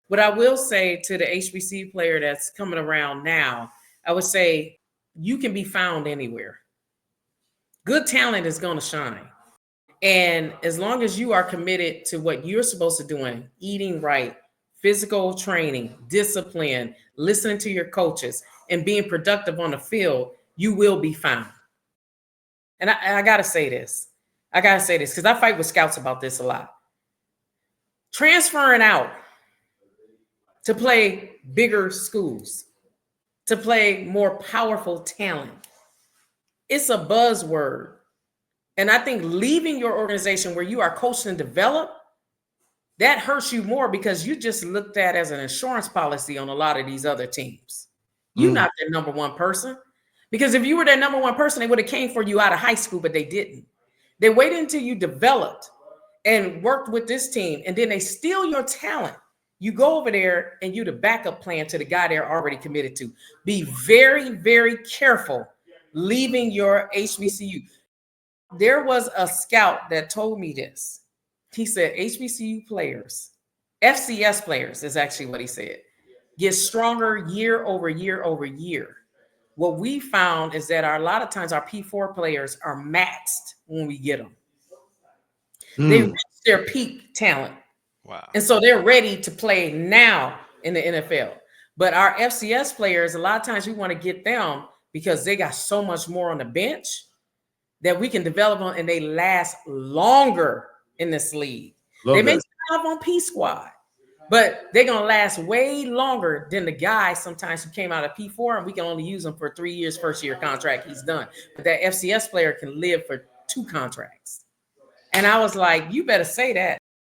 What I will say to the HBCU player that's coming around now, I would say you can be found anywhere. Good talent is going to shine. And as long as you are committed to what you're supposed to doing, eating right, physical training, discipline, listening to your coaches, and being productive on the field, you will be found. And I got to say this. I got to say this because I fight with scouts about this a lot. Transferring out to play bigger schools, to play more powerful talent, it's a buzzword. And I think leaving your organization where you are coached and developed, that hurts you more because you just looked at as an insurance policy on a lot of these other teams. You're not their number one person. Because if you were their number one person, they would have came for you out of high school, but they didn't. They waited until you developed and worked with this team, and then they steal your talent. You go over there and you're the backup plan to the guy they're already committed to. Be very, very careful leaving your HBCU. There was a scout that told me this. He said HBCU players, FCS players is actually what he said, get stronger year over year over year. What we found is that a lot of times our P4 players are maxed when we get them. They reach their peak talent. Wow. And so they're ready to play now in the NFL. But our FCS players, a lot of times we want to get them because they got so much more on the bench that we can develop on, and they last longer in this league. They may start on P squad, but they're going to last way longer than the guy sometimes who came out of P4, and we can only use him for 3 years, first year contract, he's done. But that FCS player can live for 2 contracts. And I was like, you better say that.